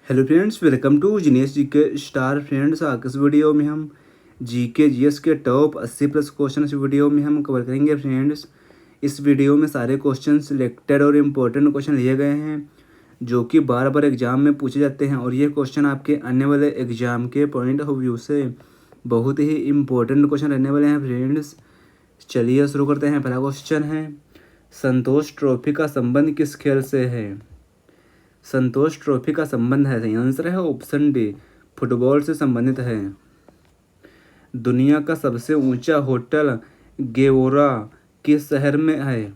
Hello friends, welcome to genius GK star. Friends, आज इस video में हम जीके जीएस के टॉप 80 प्लस क्वेश्चन इस वीडियो में हम कवर करेंगे। फ्रेंड्स, इस वीडियो में सारे क्वेश्चन सिलेक्टेड और इम्पोर्टेंट क्वेश्चन लिए गए हैं जो कि बार बार एग्जाम में पूछे जाते हैं और ये क्वेश्चन आपके आने वाले एग्जाम के पॉइंट ऑफ व्यू से बहुत ही इम्पोर्टेंट क्वेश्चन रहने वाले हैं। फ्रेंड्स, चलिए शुरू करते हैं। पहला क्वेश्चन है, संतोष ट्रॉफी का संबंध किस खेल से है? संतोष ट्रॉफी का संबंध है, सही आंसर है ऑप्शन डी, फुटबॉल से संबंधित है। दुनिया का सबसे ऊंचा होटल गेओरा किस शहर में है?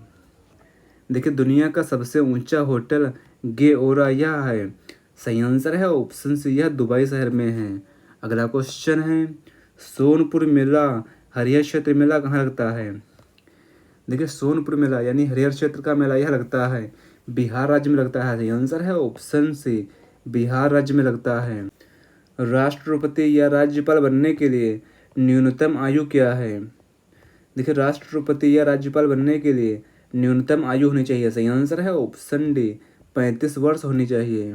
देखिए, दुनिया का सबसे ऊंचा होटल गेओरा यह है, सही आंसर है ऑप्शन सी, यह दुबई शहर में है। अगला क्वेश्चन है, सोनपुर मेला हरिहर क्षेत्र मेला कहाँ लगता है? देखिए, सोनपुर मेला यानी हरिहर क्षेत्र का मेला यह लगता है बिहार राज्य में लगता है। सही आंसर है ऑप्शन सी, बिहार राज्य में लगता है। राष्ट्रपति या राज्यपाल बनने के लिए न्यूनतम आयु क्या है? देखिए, राष्ट्रपति या राज्यपाल बनने के लिए न्यूनतम आयु होनी चाहिए। सही आंसर है ऑप्शन डी, 35 वर्ष होनी चाहिए।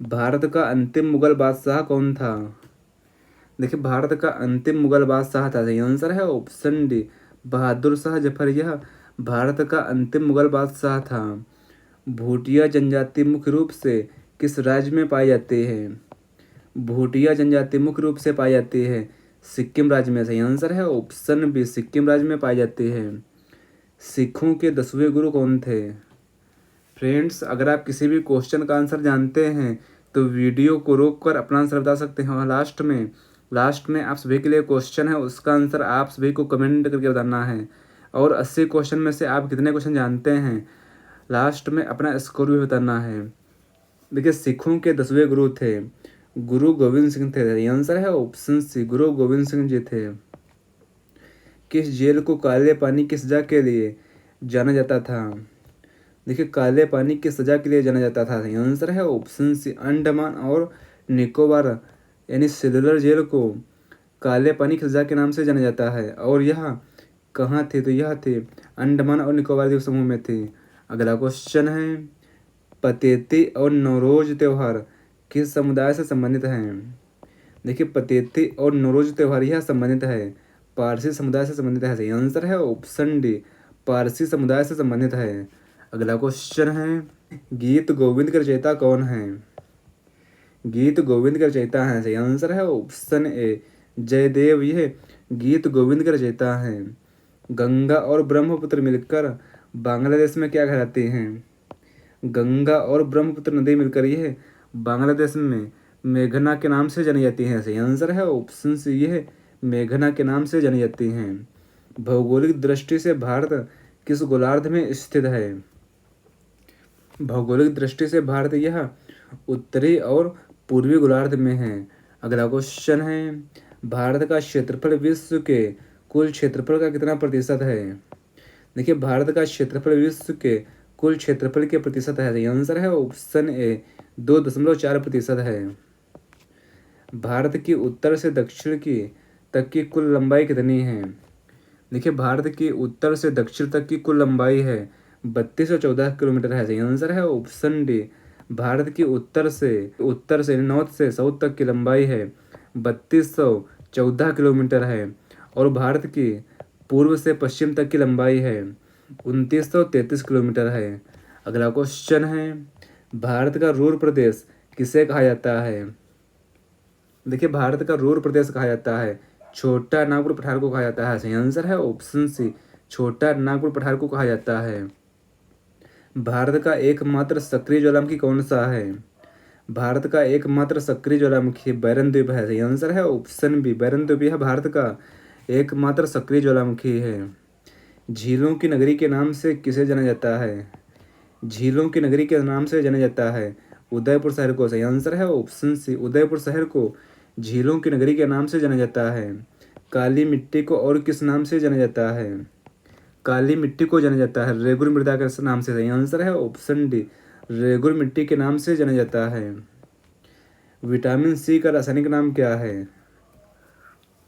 भारत का अंतिम मुगल बादशाह कौन था? देखिए, भारत का अंतिम मुगल बादशाह था, सही आंसर है ऑप्शन डी, बहादुर शाह जफर। यह भारत का अंतिम मुगल बादशाह था। भूटिया जनजाति मुख्य रूप से किस राज्य में पाई जाती है? भूटिया जनजाति मुख्य रूप से पाई जाती है सिक्किम राज्य में। सही आंसर है ऑप्शन बी, सिक्किम राज्य में पाई जाती है। सिखों के 10वें गुरु कौन थे? फ्रेंड्स, अगर आप किसी भी क्वेश्चन का आंसर जानते हैं तो वीडियो को रोक कर अपना आंसर बता सकते हैं और लास्ट में आप सभी के लिए क्वेश्चन है, उसका आंसर आप सभी को कमेंट करके बताना है। और 80 क्वेश्चन में से आप कितने क्वेश्चन जानते हैं लास्ट में अपना स्कोर भी बताना है। देखिए, सिखों के 10वें गुरु थे गुरु गोविंद सिंह थे। आंसर है ऑप्शन सी, गुरु गोविंद सिंह जी थे। किस जेल को काले पानी की सजा के लिए जाना जाता था? देखिए, काले पानी की सजा के लिए जाना जाता था। आंसर है ऑप्शन सी, अंडमान और निकोबार यानी सेलुलर जेल को काले पानी की सजा के नाम से जाना जाता है। और यह कहाँ थे? तो यह थे अंडमान और निकोबार द्वीप समूह में थे। अगला क्वेश्चन है, पतेती और नौरोज त्योहार किस समुदाय से संबंधित हैं? देखिए, पतेती और नौरोज त्योहार यह संबंधित है पारसी समुदाय से संबंधित है। सही आंसर है ऑप्शन डी, पारसी समुदाय से संबंधित है। अगला क्वेश्चन है, गीत गोविंद के रचयिता कौन है? गीत गोविंद के रचयिता हैं, सही आंसर है ऑप्शन ए, जयदेव। यह गीत गोविंद के रचयिता हैं। गंगा और ब्रह्मपुत्र मिलकर बांग्लादेश में क्या कहलाती हैं? गंगा और ब्रह्मपुत्र नदी मिलकर यह बांग्लादेश में मेघना के नाम से जानी जाती हैं। सही आंसर है ऑप्शन सी, यह मेघना के नाम से जानी जाती हैं। भौगोलिक दृष्टि से भारत किस गोलार्ध में स्थित है? भौगोलिक दृष्टि से भारत यह उत्तरी और पूर्वी गोलार्ध में है। अगला क्वेश्चन है, भारत का क्षेत्रफल विश्व के कुल क्षेत्रफल का कितना प्रतिशत है? देखिए, भारत का क्षेत्रफल विश्व के कुल क्षेत्रफल के प्रतिशत है। सही आंसर है ऑप्शन ए, 2.4% है। भारत की उत्तर से दक्षिण की तक की कुल लंबाई कितनी है? देखिए, भारत की उत्तर से दक्षिण तक की कुल लंबाई है 3214 किलोमीटर है। सही आंसर है ऑप्शन डी, भारत की उत्तर से नॉर्थ से साउथ तक की लंबाई है 3214 किलोमीटर है। और भारत की पूर्व से पश्चिम तक की लंबाई है 2933 किलोमीटर है। अगला क्वेश्चन है, भारत का रूर प्रदेश किसे कहा जाता है? देखिए, भारत का रूर प्रदेश कहा जाता है छोटा नागपुर पठार को कहा जाता है। सही आंसर है ऑप्शन सी, छोटा नागपुर पठार को कहा जाता है। भारत का एकमात्र सक्रिय ज्वालामुखी कौन सा है? भारत का एकमात्र सक्रिय ज्वालामुखी बैरन द्वीप है। सही आंसर है ऑप्शन बी, बैरन द्वीप यह भारत का एकमात्र सक्रिय ज्वालामुखी है। झीलों की नगरी के नाम से किसे जाना जाता है? झीलों की नगरी के नाम से जाना जाता है उदयपुर शहर को। सही आंसर है ऑप्शन सी, उदयपुर शहर को झीलों की नगरी के नाम से जाना जाता है। काली मिट्टी को और किस नाम से जाना जाता है? काली मिट्टी को जाना जाता है रेगुर मृदा के नाम से। सही आंसर है ऑप्शन डी, रेगुर मिट्टी के नाम से जाना जाता है। विटामिन सी का रासायनिक नाम क्या है?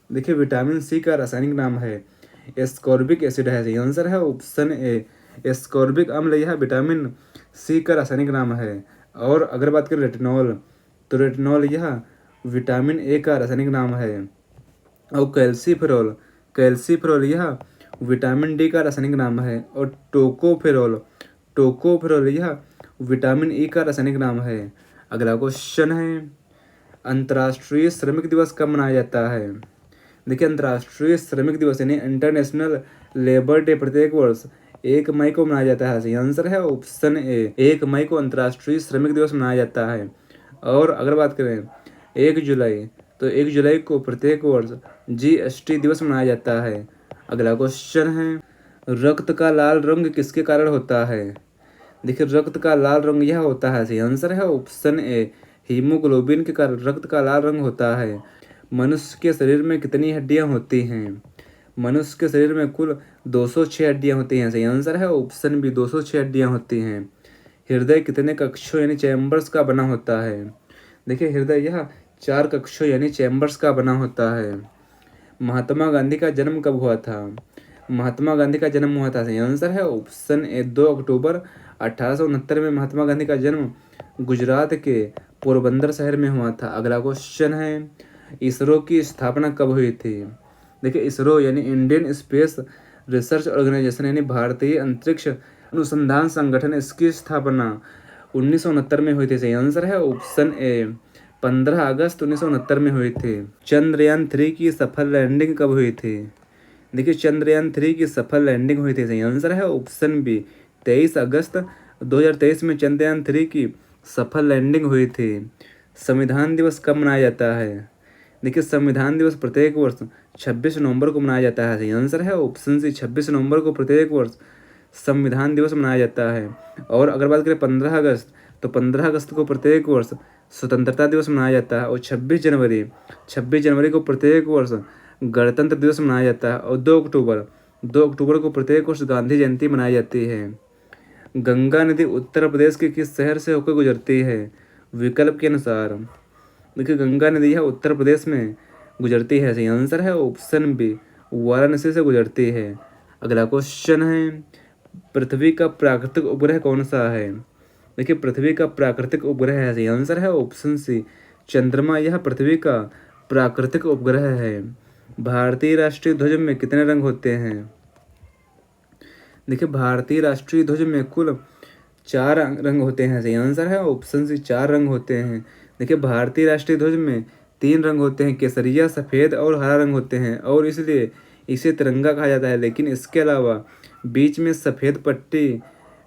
देखिए, विटामिन सी का रासायनिक नाम है एस्कॉर्बिक एसिड है। सही आंसर है ऑप्शन ए, एस्कॉर्बिक अम्ल यह विटामिन सी का रासायनिक नाम है। और अगर बात करें रेटिनॉल, तो रेटिनॉल यह विटामिन ए का रासायनिक नाम है। और कैल्सीफेरॉल यह विटामिन डी का रासायनिक नाम है। और टोकोफेरॉल यह विटामिन ई का रासायनिक नाम है। अगला क्वेश्चन है, अंतर्राष्ट्रीय श्रमिक दिवस कब मनाया जाता है? देखिए, अंतर्राष्ट्रीय श्रमिक दिवस यानी इंटरनेशनल लेबर डे प्रत्येक वर्ष 1 मई को मनाया जाता है। सही आंसर है ऑप्शन ए, 1 मई को अंतर्राष्ट्रीय श्रमिक दिवस मनाया जाता है। और अगर बात करें 1 जुलाई, तो 1 जुलाई को प्रत्येक वर्ष GST दिवस मनाया जाता है। अगला क्वेश्चन है, रक्त का लाल रंग किसके कारण होता है? देखिए, रक्त का लाल रंग यह होता है। सही आंसर है ऑप्शन ए, हीमोग्लोबिन के कारण रक्त का लाल रंग होता है। मनुष्य के शरीर में कितनी हड्डियां होती हैं? मनुष्य के शरीर में कुल 206 हड्डियां होती हैं। सही आंसर है ऑप्शन बी, 206 हड्डियां होती हैं। हृदय कितने कक्षों यानी चैम्बर्स का बना होता है? देखिए, हृदय यह 4 कक्षों यानी चैम्बर्स का बना होता है। महात्मा गांधी का जन्म कब हुआ था? महात्मा गांधी का जन्म हुआ था। सही आंसर है ऑप्शन ए, 2 अक्टूबर 1869 में महात्मा गांधी का जन्म गुजरात के पोरबंदर शहर में हुआ था। अगला क्वेश्चन है, इसरो की स्थापना कब हुई थी? देखिए, इसरो यानी इंडियन स्पेस रिसर्च ऑर्गेनाइजेशन यानी भारतीय अंतरिक्ष अनुसंधान संगठन, इसकी स्थापना 1969 में हुई थी। सही आंसर है ऑप्शन ए, 15 अगस्त 1969 में हुई थी। चंद्रयान 3 की सफल लैंडिंग कब हुई थी? देखिए, चंद्रयान 3 की सफल लैंडिंग हुई थी। सही आंसर है ऑप्शन बी, 23 अगस्त 2023 में चंद्रयान 3 की सफल लैंडिंग हुई थी। संविधान दिवस कब मनाया जाता है? देखिए, संविधान दिवस प्रत्येक वर्ष 26 नवंबर को मनाया जाता है। सही आंसर है ऑप्शन सी, 26 नवंबर को प्रत्येक वर्ष संविधान दिवस मनाया जाता है। और अगर बात करें 15 अगस्त, तो 15 अगस्त को प्रत्येक वर्ष स्वतंत्रता दिवस मनाया जाता है। और 26 जनवरी को प्रत्येक वर्ष गणतंत्र दिवस मनाया जाता है। और 2 अक्टूबर को प्रत्येक वर्ष गांधी जयंती मनाई जाती है। गंगा नदी उत्तर प्रदेश के किस शहर से होकर गुजरती है? विकल्प के अनुसार। देखिए, गंगा नदी यह उत्तर प्रदेश में गुजरती है। सही आंसर है ऑप्शन बी, वाराणसी से गुजरती है। अगला क्वेश्चन है, पृथ्वी का प्राकृतिक उपग्रह कौन सा है? देखिए, पृथ्वी का प्राकृतिक उपग्रह है। सही आंसर है ऑप्शन सी, चंद्रमा यह पृथ्वी का प्राकृतिक उपग्रह है। भारतीय राष्ट्रीय ध्वज में कितने रंग होते हैं? देखिए, भारतीय राष्ट्रीय ध्वज में कुल 4 रंग होते हैं। सही आंसर है ऑप्शन सी, 4 रंग होते हैं। देखिए, भारतीय राष्ट्रीय ध्वज में 3 रंग होते हैं, केसरिया, सफ़ेद और हरा रंग होते हैं, और इसलिए इसे तिरंगा कहा जाता है। लेकिन इसके अलावा बीच में सफ़ेद पट्टी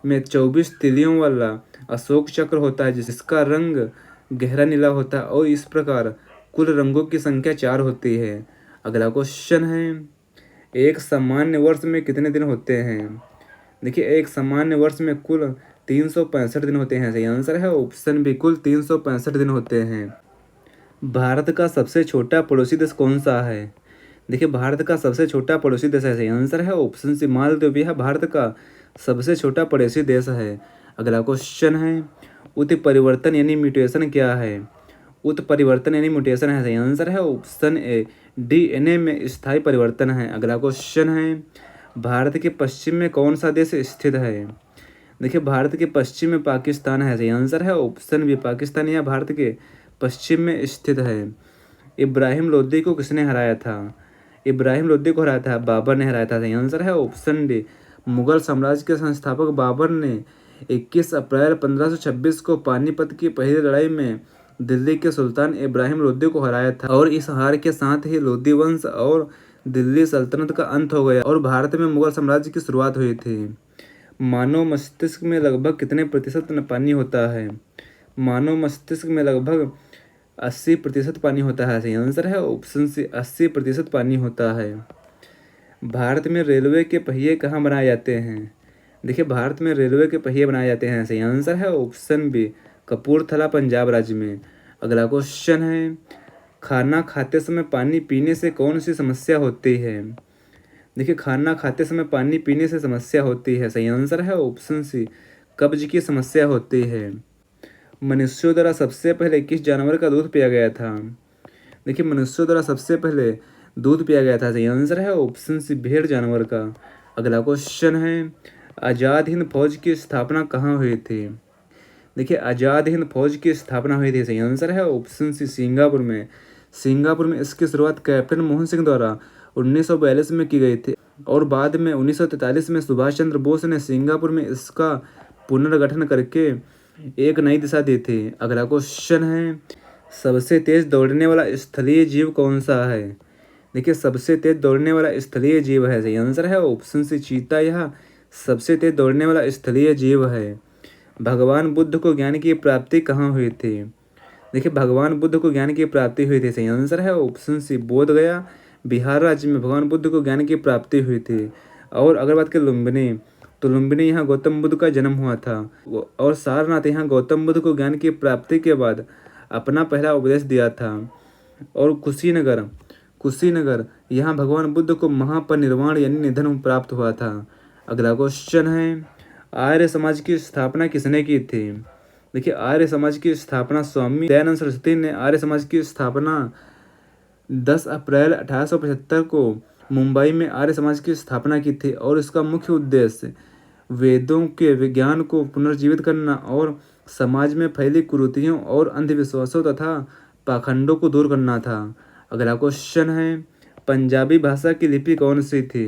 में 24 तिलियों वाला अशोक चक्र होता है, जिसका रंग गहरा नीला होता है। और इस प्रकार कुल रंगों की संख्या 4 होती है। अगला क्वेश्चन है, एक सामान्य वर्ष में कितने दिन होते हैं? देखिए, एक सामान्य वर्ष में कुल 365 दिन होते हैं। सही आंसर है ऑप्शन बी, कुल 365 दिन होते हैं। भारत का सबसे छोटा पड़ोसी देश कौन सा है? देखिए, भारत का सबसे छोटा पड़ोसी देश है। सही आंसर है ऑप्शन सी, मालदीव यह भारत का सबसे छोटा पड़ोसी देश है। अगला क्वेश्चन है, उत्परिवर्तन यानी म्यूटेशन क्या है? उत्परिवर्तन यानी म्यूटेशन है। सही आंसर है ऑप्शन ए, DNA में स्थायी परिवर्तन है। अगला क्वेश्चन है, भारत के पश्चिम में कौन सा देश स्थित है? देखिए, भारत के पश्चिम में पाकिस्तान है। सही आंसर है ऑप्शन बी, पाकिस्तान यह भारत के पश्चिम में स्थित है। इब्राहिम लोदी को किसने हराया था? इब्राहिम लोदी को हराया था बाबर ने हराया था। सही आंसर है ऑप्शन डी, मुगल साम्राज्य के संस्थापक बाबर ने 21 अप्रैल 1526 को पानीपत की पहली लड़ाई में दिल्ली के सुल्तान इब्राहिम लोदी को हराया था। और इस हार के साथ ही लोदी वंश और दिल्ली सल्तनत का अंत हो गया और भारत में मुगल साम्राज्य की शुरुआत हुई थी। मानव मस्तिष्क में लगभग कितने प्रतिशत पानी होता है? मानव मस्तिष्क में लगभग 80% पानी होता है। सही आंसर है ऑप्शन सी, 80% पानी होता है। भारत में रेलवे के पहिए कहाँ बनाए जाते हैं? देखिए, भारत में रेलवे के पहिए बनाए जाते हैं। सही आंसर है ऑप्शन बी, कपूरथला पंजाब राज्य में। अगला क्वेश्चन है, खाना खाते समय पानी पीने से कौन सी समस्या होती है? देखिए, खाना खाते समय पानी पीने से समस्या होती है। सही आंसर है ऑप्शन सी, कब्ज की समस्या होती है। मनुष्यों द्वारा सबसे पहले किस जानवर का दूध पिया गया था? देखिए, मनुष्यों द्वारा सबसे पहले दूध पिया गया था। सही आंसर है ऑप्शन सी, भेड़ जानवर का। अगला क्वेश्चन है, आज़ाद हिंद फौज की स्थापना कहाँ हुई थी? देखिए आज़ाद हिंद फौज की स्थापना हुई थी, सही आंसर है ऑप्शन सी सिंगापुर में। सिंगापुर में इसकी शुरुआत कैप्टन मोहन सिंह द्वारा 1942 में की गई थी और बाद में 1943 में सुभाष चंद्र बोस ने सिंगापुर में इसका पुनर्गठन करके एक नई दिशा दी थी। अगला क्वेश्चन है, सबसे तेज दौड़ने वाला स्थलीय जीव कौन सा है? देखिए सबसे तेज दौड़ने वाला स्थलीय जीव है, सही आंसर है ऑप्शन सी चीता, यह सबसे तेज दौड़ने वाला स्थलीय जीव है। भगवान बुद्ध को ज्ञान की प्राप्ति कहाँ हुई थी? देखिए भगवान बुद्ध को ज्ञान की प्राप्ति हुई थी, सही आंसर है ऑप्शन सी बोध गया, बिहार राज्य में भगवान बुद्ध को ज्ञान की प्राप्ति हुई थी। और अगर बात करें लुम्बिनी, तो लुम्बिनी यहाँ गौतम बुद्ध का जन्म हुआ था और सारनाथ यहाँ गौतम बुद्ध को ज्ञान की प्राप्ति के बाद अपना पहला उपदेश दिया था। और कुशीनगर यहाँ भगवान बुद्ध को महापरिनिर्वाण यानी निधन प्राप्त हुआ था। अगला क्वेश्चन है, आर्य समाज की स्थापना किसने की थी? देखिए आर्य समाज की स्थापना स्वामी दयानंद सरस्वती ने आर्य समाज की स्थापना 10 अप्रैल 1875 को मुंबई में आर्य समाज की स्थापना की थी और इसका मुख्य उद्देश्य वेदों के विज्ञान को पुनर्जीवित करना और समाज में फैली कुरीतियों और अंधविश्वासों तथा पाखंडों को दूर करना था। अगला क्वेश्चन है, पंजाबी भाषा की लिपि कौन सी थी?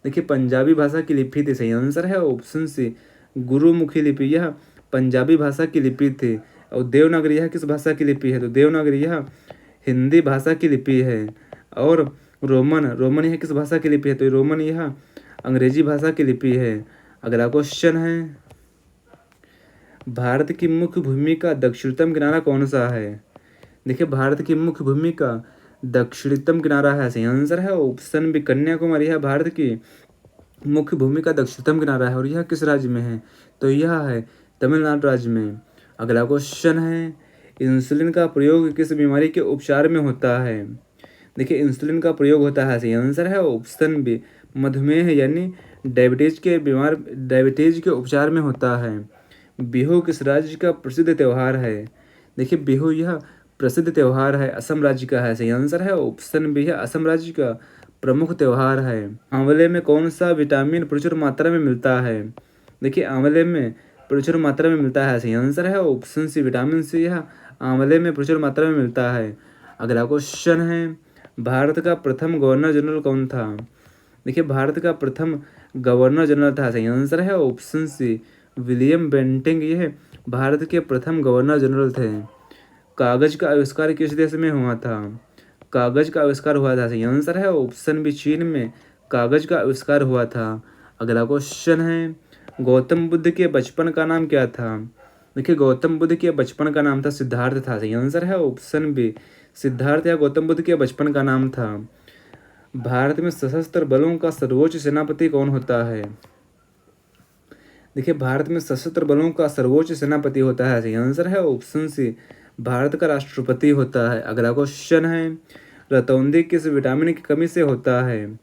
देखिए पंजाबी भाषा की लिपि थी, सही आंसर है ऑप्शन सी गुरुमुखी लिपि, यह पंजाबी भाषा की लिपि थी। और देवनागरी यह किस भाषा की लिपि है? तो देवनागरी यह हिंदी भाषा की लिपि है। और रोमन यह किस भाषा की लिपि है? तो रोमन यह अंग्रेजी भाषा की लिपि है। अगला क्वेश्चन है, भारत की मुख्य भूमि का दक्षिणतम किनारा कौन सा है? देखिए भारत की मुख्य भूमि का दक्षिणतम किनारा है, सही आंसर है ऑप्शन बी कन्याकुमारी। यह भारत की मुख्य भूमि का दक्षिणतम किनारा है और यह किस राज्य में है? तो यह है तमिलनाडु राज्य में। अगला क्वेश्चन है, इंसुलिन का प्रयोग किस बीमारी के उपचार में होता है? देखिए इंसुलिन का प्रयोग होता है, सही आंसर है ऑप्शन बी मधुमेह यानी डायबिटीज के उपचार में होता है। बिहू किस राज्य का प्रसिद्ध त्यौहार है? देखिए बिहू यह प्रसिद्ध त्यौहार है, असम राज्य का है, सही आंसर है ऑप्शन बी है असम राज्य का प्रमुख त्यौहार है। आंवले में कौन सा विटामिन प्रचुर मात्रा में मिलता है? देखिए आंवले में प्रचुर मात्रा में मिलता है, सही आंसर है ऑप्शन सी विटामिन सी, यह आंवले में प्रचुर मात्रा में मिलता है। अगला क्वेश्चन है, भारत का प्रथम गवर्नर जनरल कौन था? देखिए भारत का प्रथम गवर्नर जनरल था, सही आंसर है ऑप्शन सी विलियम बेंटिंग, यह भारत के प्रथम गवर्नर जनरल थे। कागज का आविष्कार किस देश में हुआ था? कागज का आविष्कार हुआ था, सही आंसर है ऑप्शन बी चीन में कागज का आविष्कार हुआ था। अगला क्वेश्चन है, गौतम बुद्ध के बचपन का नाम क्या था? देखिए गौतम बुद्ध के बचपन का नाम था सिद्धार्थ था, सही आंसर है ऑप्शन बी सिद्धार्थ या गौतम बुद्ध के बचपन का नाम था। भारत में सशस्त्र बलों का सर्वोच्च सेनापति कौन होता है? देखिए भारत में सशस्त्र बलों का सर्वोच्च सेनापति होता है, सही आंसर है ऑप्शन सी भारत का राष्ट्रपति होता है। अगला क्वेश्चन है, रतौंधी किस विटामिन की कमी से होता है?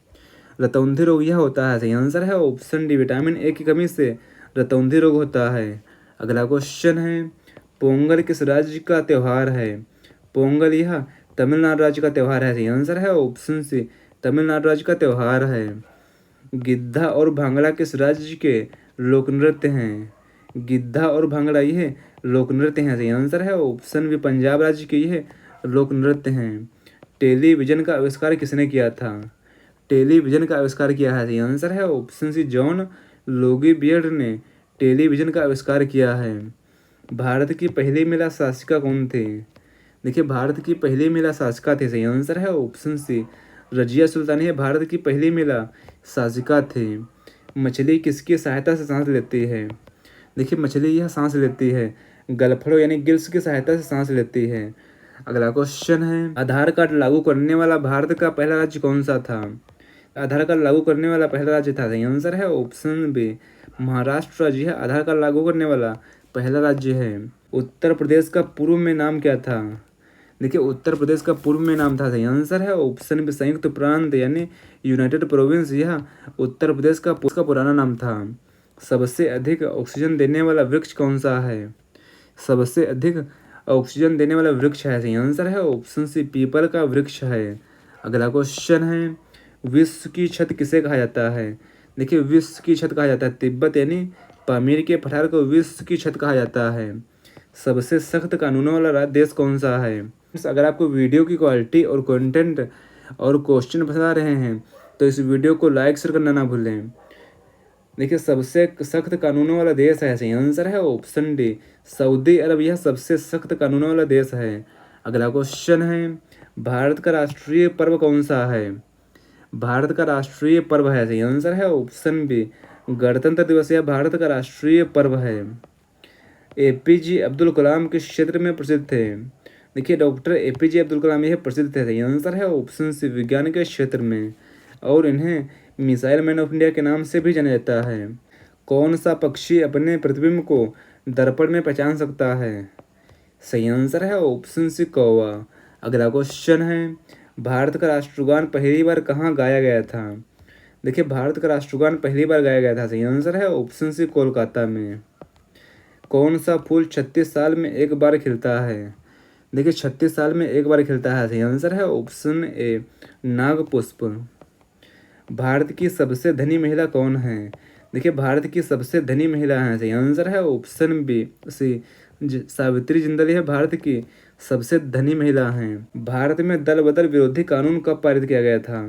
रतौंधी रोग यह होता है, सही आंसर है ऑप्शन डी विटामिन ए की कमी से रतौंधी रोग होता है। अगला क्वेश्चन है, पोंगल किस राज्य का त्यौहार है? पोंगल यह तमिलनाडु राज्य का त्यौहार है, सही आंसर है ऑप्शन सी तमिलनाडु राज्य का त्यौहार है। गिद्धा और भांगड़ा किस राज्य के लोक नृत्य हैं? गिद्धा और भांगड़ा यह लोक नृत्य हैं, सही आंसर है ऑप्शन बी पंजाब राज्य के यह लोक नृत्य हैं। टेलीविजन का आविष्कार किसने किया था? टेलीविजन का आविष्कार किया है, सही आंसर है option C John Logie Baird ने टेलीविजन का आविष्कार किया है। भारत की पहली महिला शासिका कौन थी? देखिए भारत की पहली महिला शासिका थी, सही आंसर है ऑप्शन सी रजिया सुल्तानी है भारत की पहली महिला शासिका थी। मछली किसकी सहायता से सांस लेती है? देखिए मछली यह सांस लेती है गलफड़ों यानी गिल्स की सहायता से सांस लेती है। अगला क्वेश्चन है, आधार कार्ड लागू करने वाला भारत का पहला राज्य कौन सा था? आधार कार्ड लागू करने वाला पहला राज्य था, सही आंसर है ऑप्शन बी महाराष्ट्र राज्य है आधार कार्ड लागू करने वाला पहला राज्य है। उत्तर प्रदेश का पूर्व में नाम क्या था? देखिए उत्तर प्रदेश का पूर्व में नाम था, सही आंसर है ऑप्शन बी संयुक्त प्रांत यानी यूनाइटेड प्रोविंस, यह उत्तर प्रदेश का पुराना नाम था। सबसे अधिक ऑक्सीजन देने वाला वृक्ष कौन सा है? सबसे अधिक ऑक्सीजन देने वाला वृक्ष है, सही आंसर है ऑप्शन सी पीपल का वृक्ष है। अगला क्वेश्चन है, विश्व की छत किसे कहा जाता है? देखिए विश्व की छत कहा जाता है तिब्बत यानी पामीर के पठार को विश्व की छत कहा जाता है। सबसे सख्त कानूनों वाला देश कौन सा है। अगर आपको वीडियो की क्वालिटी और कंटेंट और क्वेश्चन पसंद आ रहे हैं तो इस वीडियो को लाइक शेयर करना ना भूलें। देखिए, सबसे सख्त कानूनों वाला देश है, सही आंसर है ऑप्शन डी, सऊदी अरब। यह सबसे सख्त कानूनों वाला देश है। अगला क्वेश्चन है, भारत का राष्ट्रीय पर्व कौन सा है। भारत का राष्ट्रीय पर्व है, सही आंसर है ऑप्शन बी, गणतंत्र दिवस। यह भारत का राष्ट्रीय पर्व है। एपीजे अब्दुल कलाम किस क्षेत्र में प्रसिद्ध थे। देखिए, डॉक्टर एपीजे अब्दुल कलाम यह प्रसिद्ध थे, सही आंसर है ऑप्शन सी, विज्ञान के क्षेत्र में, और इन्हें मिसाइल मैन ऑफ इंडिया के नाम से भी जाना जाता है। कौन सा पक्षी अपने प्रतिबिंब को दर्पण में पहचान सकता है। सही आंसर है ऑप्शन सी, कौवा। अगला क्वेश्चन है, भारत का राष्ट्रगान पहली बार कहाँ गाया गया था। देखिए, भारत का राष्ट्रगान पहली बार गाया गया था, सही आंसर है ऑप्शन सी, कोलकाता में। कौन सा फूल 36 साल में एक बार खिलता है। देखिए, 36 साल में एक बार खिलता है, सही आंसर है ऑप्शन ए, नागपुष्प। भारत की सबसे धनी महिला कौन है। देखिए, भारत की सबसे धनी महिला है, सही आंसर है ऑप्शन बी, सी, सावित्री जिंदल। यह भारत की सबसे धनी महिला हैं। भारत में दल बदल विरोधी कानून कब पारित किया गया था।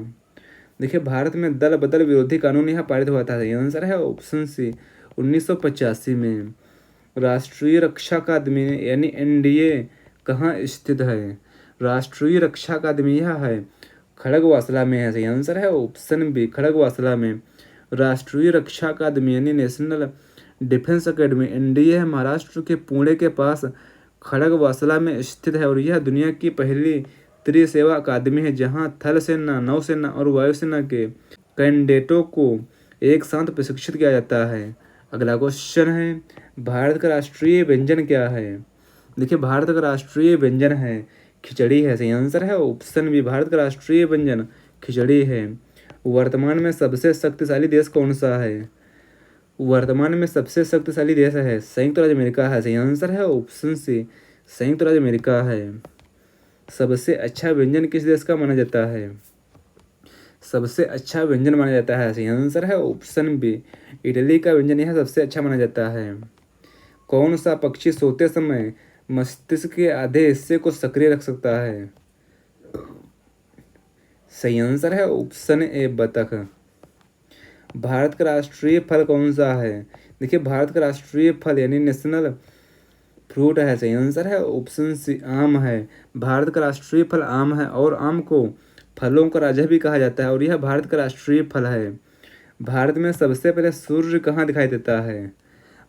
देखिए, भारत में दल बदल विरोधी कानून यह पारित हुआ था, सही आंसर है ऑप्शन सी, 1985 में। राष्ट्रीय रक्षा अकादमी यानी एनडीए कहाँ स्थित है। राष्ट्रीय रक्षा अकादमी यह है खड़गवासला में है, सही आंसर है ऑप्शन बी, खड़गवासला में। राष्ट्रीय रक्षा अकादमी यानी नेशनल डिफेंस अकेडमी एनडीए है महाराष्ट्र के पुणे के पास खड़गवासला में स्थित है, और यह दुनिया की पहली त्रिसेवा अकादमी है जहां थल सेना, नौसेना और वायुसेना के कैडेटों को एक साथ प्रशिक्षित किया जाता है। अगला क्वेश्चन है, भारत का राष्ट्रीय व्यंजन क्या है। देखिए, भारत का राष्ट्रीय व्यंजन है खिचड़ी है, सही आंसर है ऑप्शन बी, भारत का राष्ट्रीय व्यंजन खिचड़ी है। वर्तमान में सबसे शक्तिशाली देश कौन सा है। वर्तमान में सबसे शक्तिशाली देश है संयुक्त राज्य अमेरिका है, सही आंसर है ऑप्शन सी, संयुक्त राज्य अमेरिका है। सबसे अच्छा व्यंजन किस देश का माना जाता है। सबसे अच्छा व्यंजन माना जाता है, सही आंसर है ऑप्शन बी, इटली का व्यंजन यह सबसे अच्छा माना जाता है। कौन सा पक्षी सोते समय मस्तिष्क के आधे हिस्से को सक्रिय रख सकता है। सही आंसर है ऑप्शन ए, बतख। भारत का राष्ट्रीय फल कौन सा है। देखिए, भारत का राष्ट्रीय फल यानी नेशनल फ्रूट है, सही आंसर है ऑप्शन सी, आम है। भारत का राष्ट्रीय फल आम है, और आम को फलों का राजा भी कहा जाता है, और यह भारत का राष्ट्रीय फल है। भारत में सबसे पहले सूर्य कहाँ दिखाई देता है।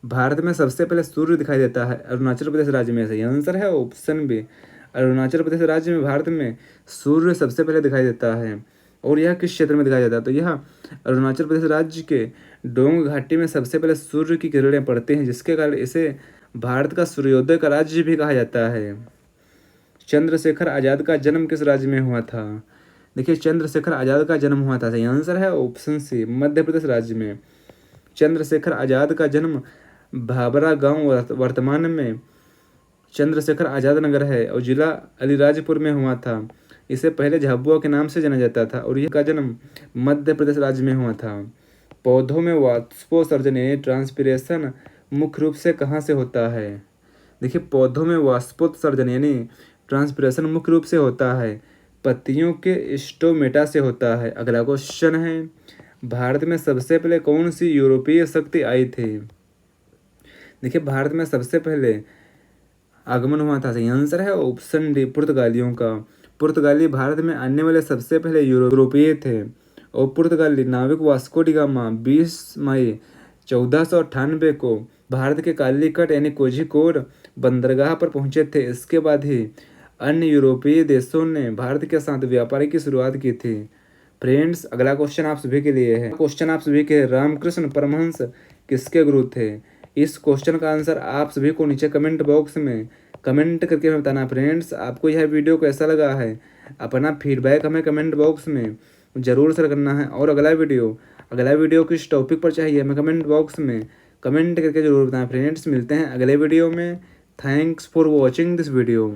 भारत में सबसे पहले सूर्य दिखाई देता है अरुणाचल प्रदेश राज्य में, सही आंसर है ऑप्शन बी, अरुणाचल प्रदेश राज्य में भारत में सूर्य सबसे पहले दिखाई देता है। और यह किस क्षेत्र में दिखाई देता है, तो यह अरुणाचल प्रदेश राज्य के डोंग घाटी में सबसे पहले सूर्य की किरणें पड़ती हैं, जिसके कारण इसे भारत का सूर्योदय का राज्य भी कहा जाता है। चंद्रशेखर आज़ाद का जन्म किस राज्य में हुआ था। देखिए, चंद्रशेखर आज़ाद का जन्म हुआ था, सही आंसर है ऑप्शन सी, मध्य प्रदेश राज्य में। चंद्रशेखर आज़ाद का जन्म भाबरा गांव वर्तमान में चंद्रशेखर आज़ाद नगर है और जिला अलीराजपुर में हुआ था। इसे पहले झाबुआ के नाम से जाना जाता था, और यह का जन्म मध्य प्रदेश राज्य में हुआ था। पौधों में वाष्पोत्सर्जन यानी ट्रांसपिरेशन मुख्य रूप से कहाँ से होता है। देखिए, पौधों में वाष्पोत्सर्जन यानी ट्रांसपिरेशन मुख्य रूप से होता है पत्तियों के स्टोमेटा से होता है। अगला क्वेश्चन है, भारत में सबसे पहले कौन सी यूरोपीय शक्ति आई थी। देखिए, भारत में सबसे पहले आगमन हुआ था, सही आंसर है ऑप्शन डी, पुर्तगालियों का। पुर्तगाली भारत में आने वाले सबसे पहले यूरोपीय थे, और पुर्तगाली नाविक वास्को डी गामा 20 मई 1498 को भारत के कालीकट यानी कोझिकोड बंदरगाह पर पहुंचे थे। इसके बाद ही अन्य यूरोपीय देशों ने भारत के साथ व्यापार की शुरुआत की थी। फ्रेंड्स, अगला क्वेश्चन आप सभी के लिए है। क्वेश्चन आप सभी के, रामकृष्ण परमहंस किसके गुरु थे। इस क्वेश्चन का आंसर आप सभी को नीचे कमेंट बॉक्स में कमेंट करके हमें बताना। फ्रेंड्स, आपको यह वीडियो कैसा लगा है, अपना फीडबैक हमें कमेंट बॉक्स में ज़रूर शेयर करना है। और अगला वीडियो किस टॉपिक पर चाहिए हमें कमेंट बॉक्स में कमेंट करके ज़रूर बताएं। फ्रेंड्स, मिलते हैं अगले वीडियो में। Thanks for watching this video.